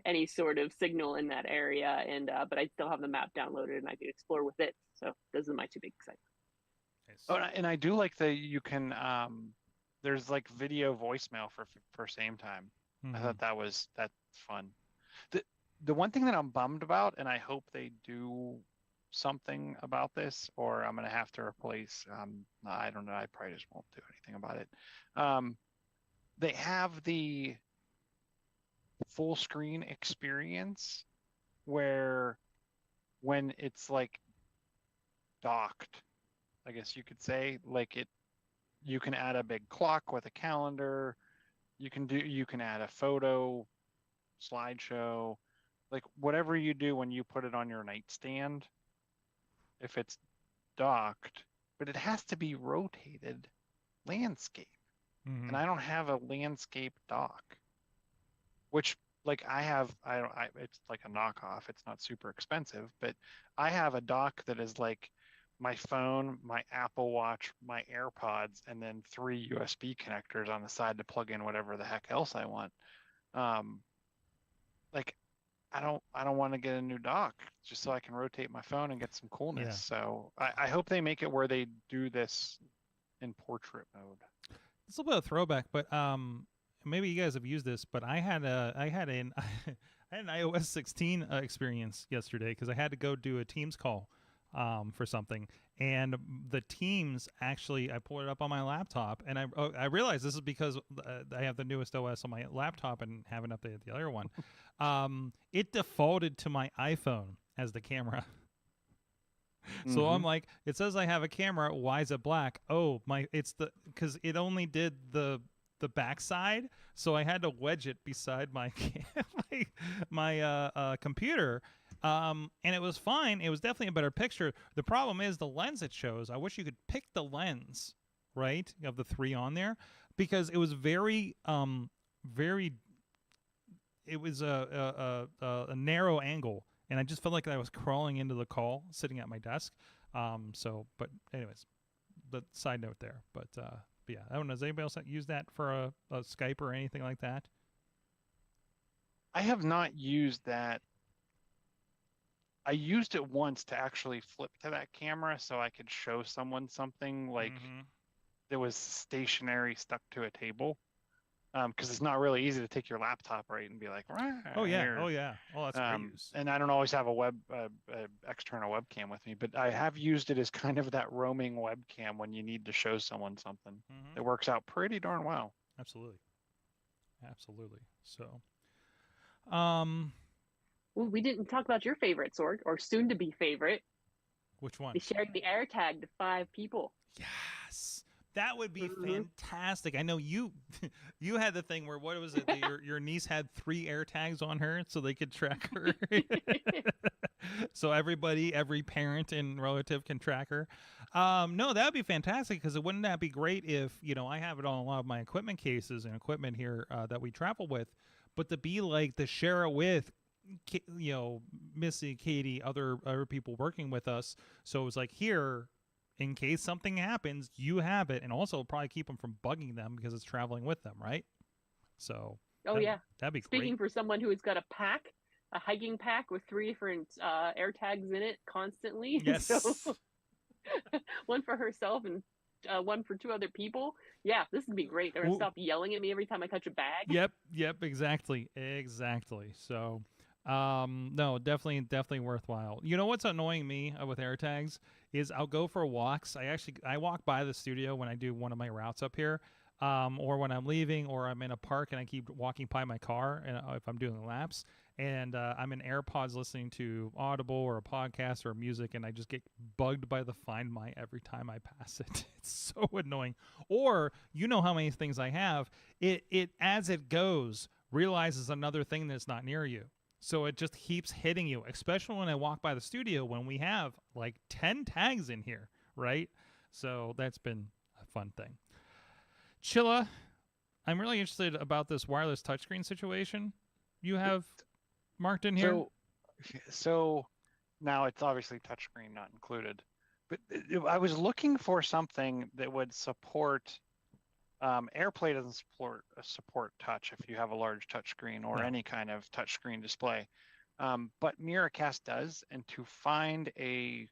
any sort of signal in that area, and but I still have the map downloaded and I can explore with it. So those are my two big excitements. Oh, and I do like that you can there's like video voicemail for same time. I thought that's fun. The one thing that I'm bummed about, and I hope they do something about this, or I'm gonna have to replace. I don't know. I probably just won't do anything about it. They have the full screen experience where when it's like docked, I guess you could say, like you can add a big clock with a calendar. You can add a photo slideshow, like whatever you do when you put it on your nightstand, if it's docked, but it has to be rotated landscape. And I don't have a landscape dock, which like it's like a knockoff. It's not super expensive, but I have a dock that is like my phone, my Apple Watch, my AirPods, and then 3 USB connectors on the side to plug in whatever the heck else I want. Like I don't want to get a new dock just so I can rotate my phone and get some coolness. Yeah. So I hope they make it where they do this in portrait mode. It's a little bit of throwback, but maybe you guys have used this, but I had an iOS 16 experience yesterday because I had to go do a Teams call for something, and the Teams actually, I pulled it up on my laptop, and I realized this is because I have the newest OS on my laptop and haven't updated the other one. It defaulted to my iPhone as the camera. So I'm like, it says I have a camera. Why is it black? Oh, because it only did the backside, so I had to wedge it beside my my computer, and it was fine. It was definitely a better picture. The problem is the lens it shows. I wish you could pick the lens, right, of the 3 on there, because it was very it was a narrow angle, and I just felt like I was crawling into the call sitting at my desk. But anyways, the side note there. But yeah, I don't know. Does anybody else use that for a Skype or anything like that? I have not used that. I used it once to actually flip to that camera so I could show someone something like that was stationary stuck to a table. Because it's not really easy to take your laptop, right, and be like, Oh yeah, here. oh yeah, oh that's great use. And I don't always have a external webcam with me, but I have used it as kind of that roaming webcam when you need to show someone something. It works out pretty darn well. Absolutely. So, Ooh, we didn't talk about your favorite, Sorg, or soon-to-be favorite. Which one? Sharing the AirTag to 5 people. Yes, that would be fantastic. I know you you had the thing where, what was it? Your niece had 3 AirTags on her so they could track her. So every parent and relative can track her. No, that would be fantastic, because wouldn't that be great if, I have it on a lot of my equipment cases and equipment here that we travel with, but to be like to share it with, Missy, Katie, other people working with us. So it was like, here, in case something happens, you have it, and also probably keep them from bugging them because it's traveling with them, right? So that'd be Speaking great. for someone who has got a hiking pack with 3 different AirTags in it constantly. Yes. So, one for herself and one for 2 other people. Yeah, this would be great. They're gonna stop yelling at me every time I touch a bag. Yep, exactly. So, no, definitely worthwhile. You know what's annoying me with AirTags is I'll go for walks. I walk by the studio when I do one of my routes up here, or when I'm leaving, or I'm in a park and I keep walking by my car, and if I'm doing laps, and I'm in AirPods listening to Audible or a podcast or music, and I just get bugged by the Find My every time I pass it. It's so annoying. Or how many things I have. It as it goes realizes another thing that's not near you. So it just keeps hitting you, especially when I walk by the studio when we have like 10 tags in here, right? So that's been a fun thing. Chilla, I'm really interested about this wireless touchscreen situation you have marked in here. So now it's obviously touchscreen not included, but I was looking for something that would support. AirPlay doesn't support touch if you have a large touchscreen or any kind of touchscreen display, but Miracast does. And to find a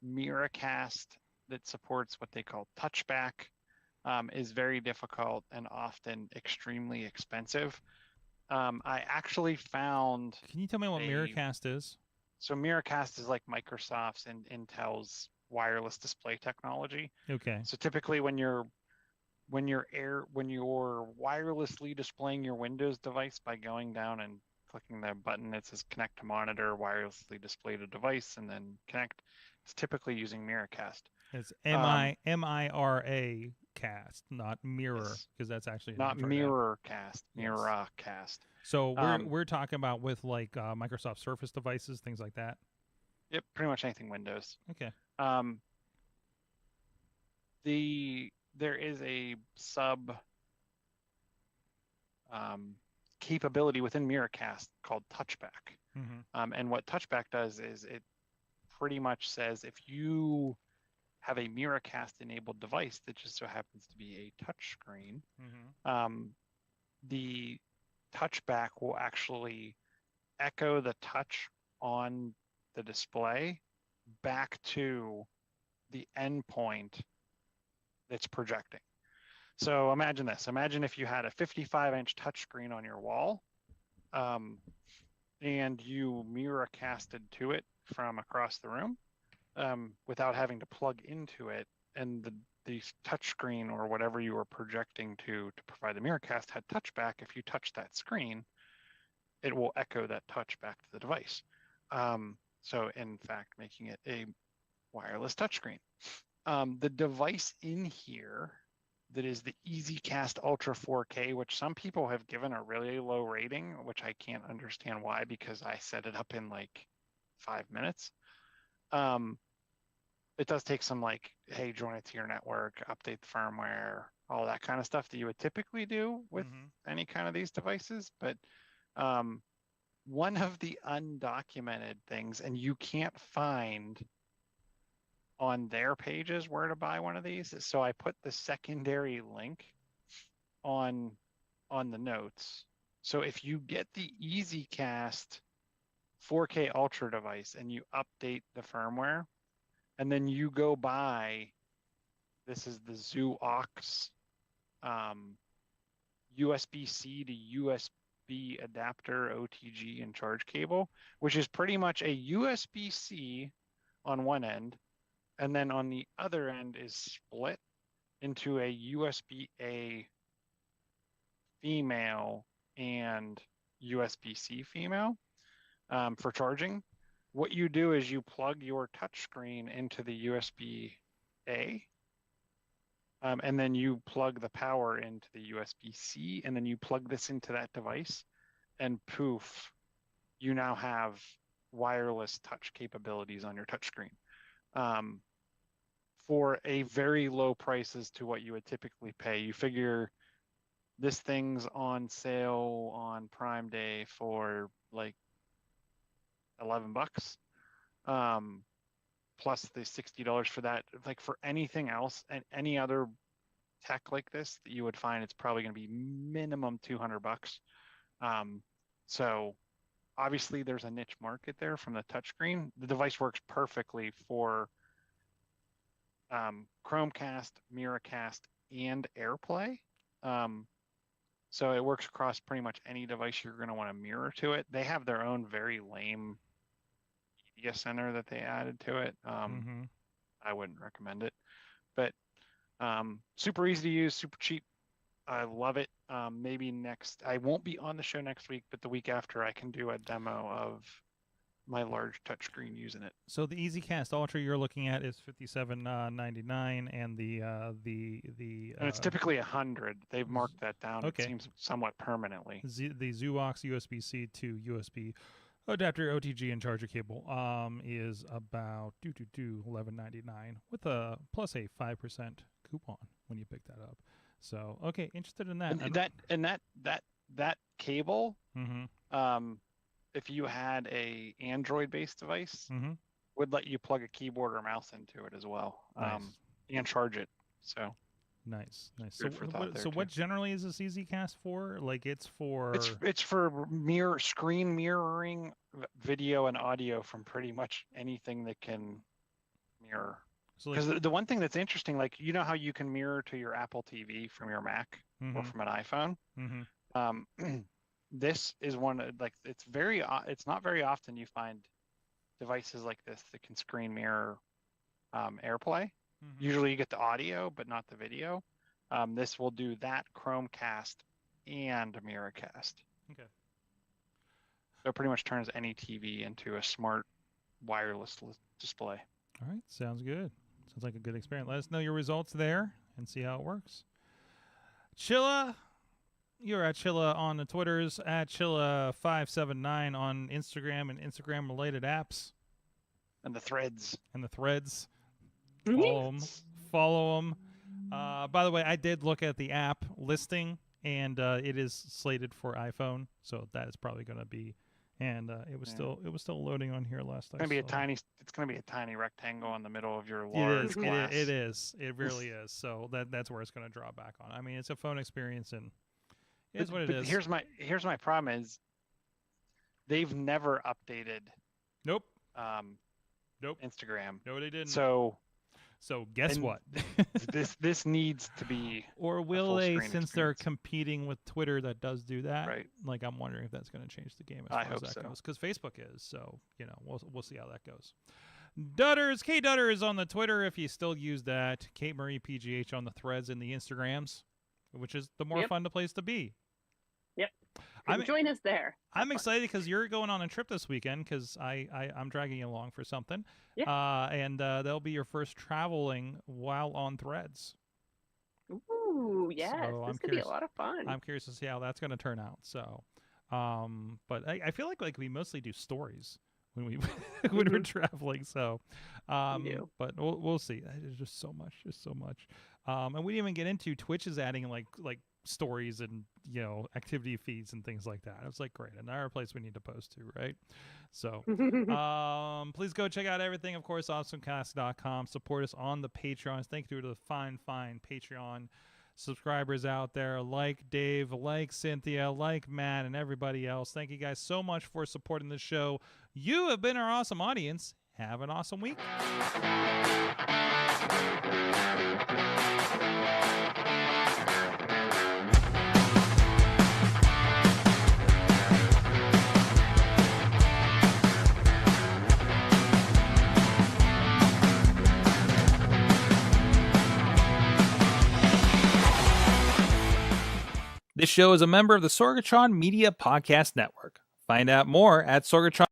Miracast that supports what they call touchback is very difficult and often extremely expensive. I actually found. Can you tell me what Miracast is? So Miracast is like Microsoft's and Intel's wireless display technology. Okay. So typically when you're wirelessly displaying your Windows device by going down and clicking the button that says connect to monitor, wirelessly display the device, and then connect, it's typically using Miracast. It's MIRA cast, not mirror, because that's actually not Mirrorcast, Miracast. So we're talking about with like Microsoft Surface devices, things like that. Yep, pretty much anything Windows. Okay. There is a sub capability within Miracast called Touchback. And what Touchback does is it pretty much says if you have a Miracast enabled device that just so happens to be a touchscreen, the Touchback will actually echo the touch on the display back to the endpoint that's projecting. So imagine this. Imagine if you had a 55-inch touchscreen on your wall, and you Miracasted to it from across the room without having to plug into it, and the touchscreen or whatever you were projecting to provide the Miracast had touchback. If you touch that screen, it will echo that touch back to the device. So in fact, making it a wireless touchscreen. The device in here that is the EasyCast Ultra 4K, which some people have given a really low rating, which I can't understand why, because I set it up in like 5 minutes. It does take some like, hey, join it to your network, update the firmware, all that kind of stuff that you would typically do with any kind of these devices. But One of the undocumented things, and you can't find on their pages where to buy one of these. So I put the secondary link on the notes. So if you get the EasyCast 4K Ultra device and you update the firmware, and then you go buy, this is the ZooAux USB-C to USB adapter OTG and charge cable, which is pretty much a USB-C on one end, and then on the other end is split into a USB-A female and USB-C female for charging. What you do is you plug your touchscreen into the USB-A, and then you plug the power into the USB-C, and then you plug this into that device, and poof, you now have wireless touch capabilities on your touchscreen for a very low price as to what you would typically pay. You figure this thing's on sale on Prime Day for like $11, plus the $60 for that. Like for anything else and any other tech like this that you would find, it's probably going to be minimum $200. So obviously there's a niche market there from the touchscreen. The device works perfectly for Chromecast, Miracast, and AirPlay. So it works across pretty much any device you're going to want to mirror to it. They have their own very lame media center that they added to it. I wouldn't recommend it, but super easy to use, super cheap. I love it. Maybe I won't be on the show next week, but the week after I can do a demo of my large touchscreen using it. So the EasyCast Ultra you're looking at is $57.99, and the and it's typically $100. They've marked that down. Okay. It seems somewhat permanently. The ZooAux USB-C to USB adapter OTG and charger cable is about $11.99 with a plus a 5% coupon when you pick that up. So okay, interested in that. That cable. If you had a Android-based device, would let you plug a keyboard or mouse into it as well, and charge it. So nice. So what generally is this EasyCast for? Like it's for screen mirroring video and audio from pretty much anything that can mirror. Because the one thing that's interesting, like you know how you can mirror to your Apple TV from your Mac or from an iPhone. This is one like it's not very often you find devices like this that can screen mirror AirPlay. Usually you get the audio but not the video. This will do that, Chromecast and Miracast. Okay. So it pretty much turns any TV into a smart wireless display. All right, sounds good. Sounds like a good experience. Let us know your results there and see how it works. Chilla. You're at Chilla on the Twitters, at Chilla579 on Instagram and Instagram-related apps. And the threads. Follow them. By the way, I did look at the app listing, and it is slated for iPhone, so that is probably going to be. And it was still loading on here last time. It's going to be a tiny rectangle in the middle of your large glass. It is. It really is. So that's where it's going to draw back on. I mean, it's a phone experience, and it is what it is. Here's my problem is they've never updated. Nope. Instagram. No, they didn't. So guess what? this needs to be. Or will they, since they're competing with Twitter that does do that? Right. Like I'm wondering if that's going to change the game as far as that goes. Because Facebook is. So we'll see how that goes. Dutters, K Dutters on the Twitter if you still use that. Kate Marie PGH on the threads and the Instagrams, which is the more fun place to be. Yep. Join us there. I'm excited because you're going on a trip this weekend because I'm dragging you along for something. Yeah. And that'll be your first traveling while on threads. Ooh, yes. So this could be a lot of fun. I'm curious to see how that's going to turn out. So, but I feel like we mostly do stories when when we're traveling. So, but we'll see. There's just so much. And we didn't even get into Twitch is adding like stories and activity feeds and things like that. I was like, great, another place we need to post to, right? So please go check out everything, of course, awesomecast.com. Support us on the Patreons. Thank you to the fine Patreon subscribers out there, like Dave, like Cynthia, like Matt, and everybody else. Thank you guys so much for supporting the show. You have been our awesome audience. Have an awesome week. This show is a member of the Sorgatron Media Podcast Network. Find out more at Sorgatron.